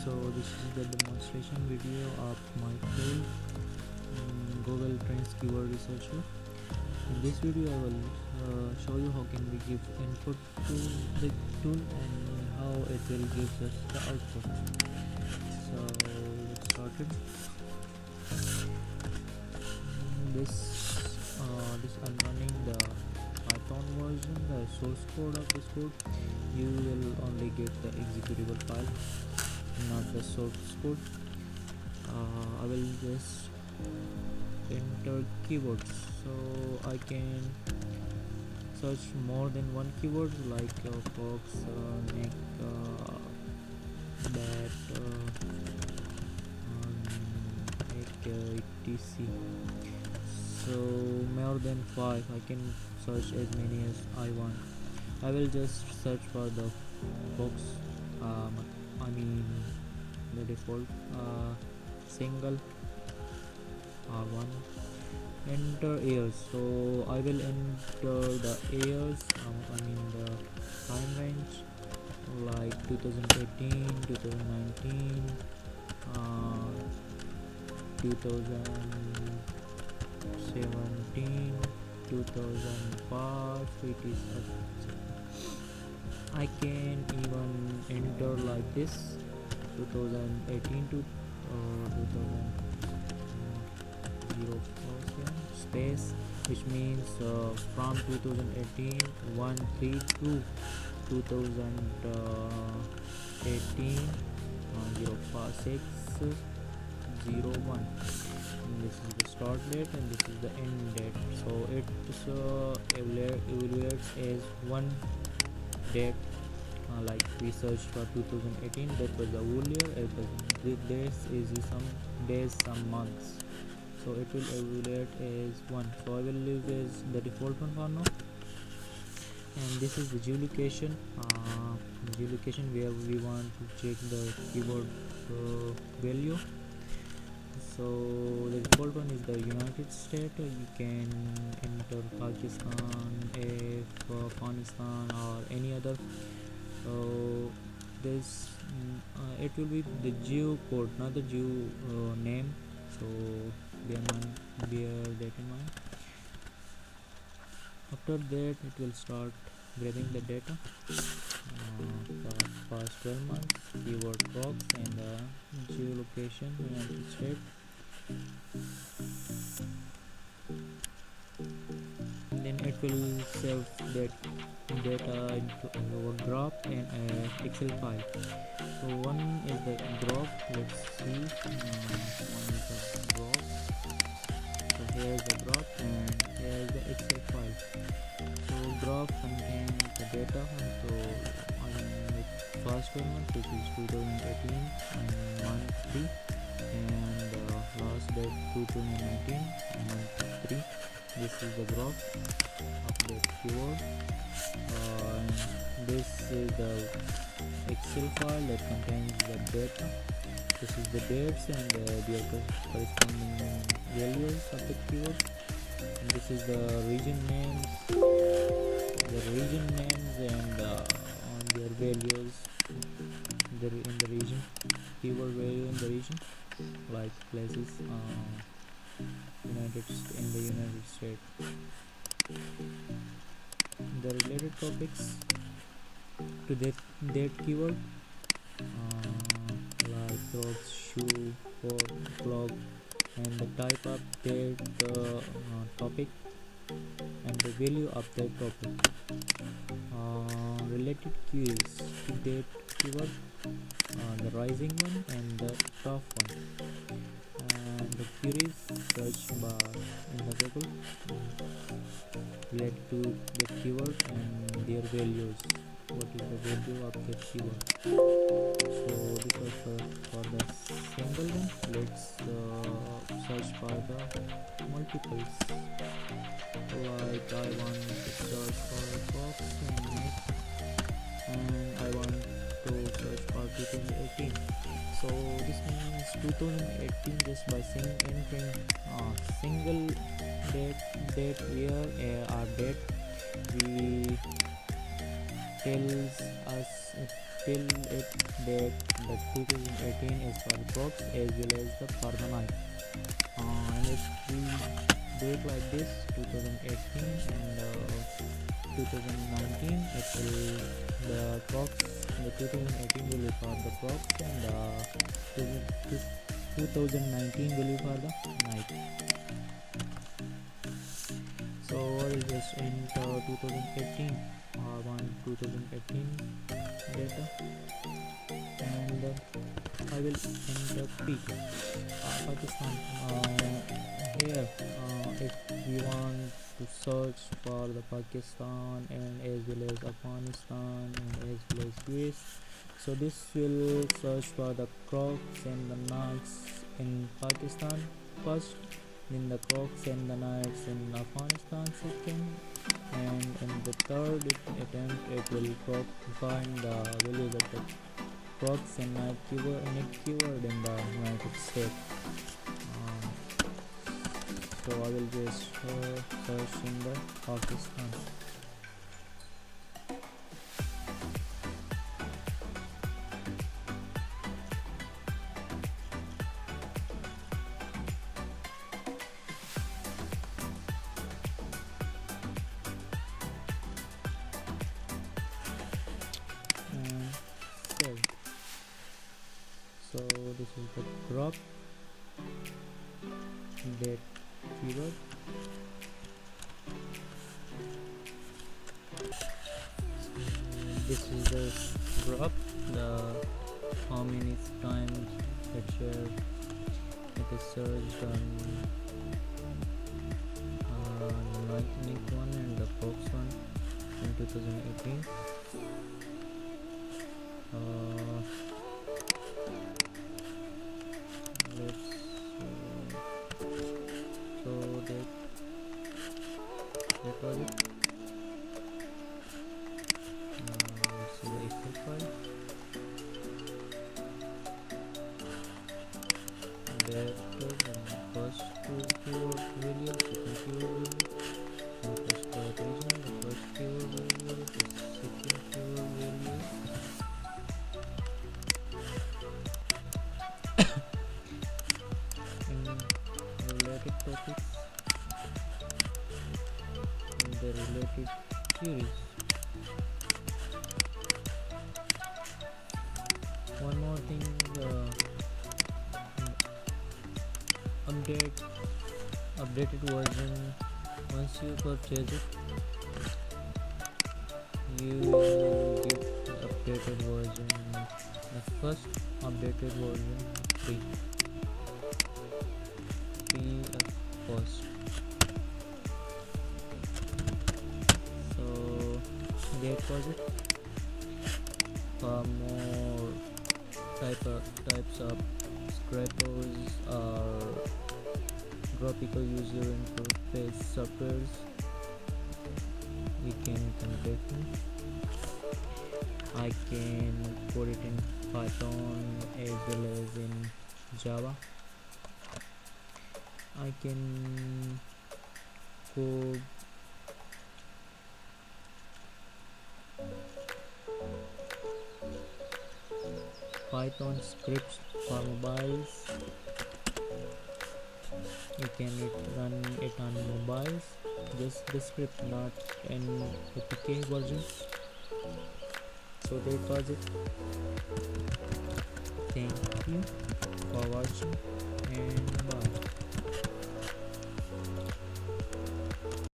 So this is the demonstration video of my tool, Google Trends Keyword Researcher. In this video I will show you how can we give input to the tool and how it will give us the output. So let's start it. This I'm running the Python version, the source code of this code. You will only get the executable file, not the source code. I will just enter keywords, so I can search more than one keyword like fox, neck, bat, etc. So more than 5, I can search as many as I want. I will just search for the fox, I mean the default single R1. Enter years, so I will enter the years, I mean the time range like 2018, 2019, 2017, 2005. It is I can even enter like this 2018 to 2004 space, which means from 2018 13 to 2018 056 01. This is the start date and this is the end date, so it evaluates as one date. Like we searched for 2018, that was the whole year. This is some days, some months, so it will evaluate as one. So I will leave as the default one for now. And this is the geolocation, where we want to check the keyword value. So the default one is the United States. You can enter Pakistan, Afghanistan, or any other. So this it will be the geo code, not the geo name. So bear that in mind. After that, it will start grabbing the data for past 12 months, keyword box, and the geolocation United States. And then it will save that data into a graph and an Excel file. So one is the graph. Let's see. One is the graph. So here is the graph and here is the Excel file. So graph contains the data. So on the first 12 months, which is 2018 and month 3, and last date 2019 month 3. This is the graph of the keyword. This is the Excel file that contains the data. This is the dates and the corresponding values of the keyword. And this is the region names, and their values in the region, keyword value in the region, like places in the United States. The related topics to that keyword, like clothes, shoe, board, clock, and the type of that topic and the value of that topic. Related keys to that keyword, the rising one and the top one. And the queries search bar in the Google related to the keyword and their values. What is the value of that keyword? So this was for the single one. Let's search for the multiples. Like I want to search for box and I want to search for 2018. So this means 2018 just by entering single date year or date, we tells us till it that the 2018 is for crops as well as the for the night. And if we do it like this 2018 and 2019, it will the crops, the 2018 will be for the crops and 2019 will be for the night. So I will just enter 2018 2018 data, and I will enter Pakistan. Here if we want to search for the Pakistan and as well as Afghanistan and as well as US, so this will search for the crops and the nights in Pakistan first, then the crops and the nights in Afghanistan second, and in the third attempt it will find the values of the crops and night keyword in the United States. So I will just search in the Pakistan. So this is the crop that keyword. This is the crop, the how many times it is searched on Lightning one and the Fox one in 2018. So that was it. See the Excel file. That was the first keyword value, second keyword value, and first quotation, the first keyword value, the second keyword value. Related topics and the related queries. One more thing, updated version. Once you purchase it, you will get the updated version, the first updated version free of cost. So that was it. For more types of scrapers or graphical user interface softwares, you can contact me. I can put it in Python as well as in Java. I can code Python scripts for mobiles. You can run it on mobiles, just the script, not in APK version. So that was it. Thank you for watching, and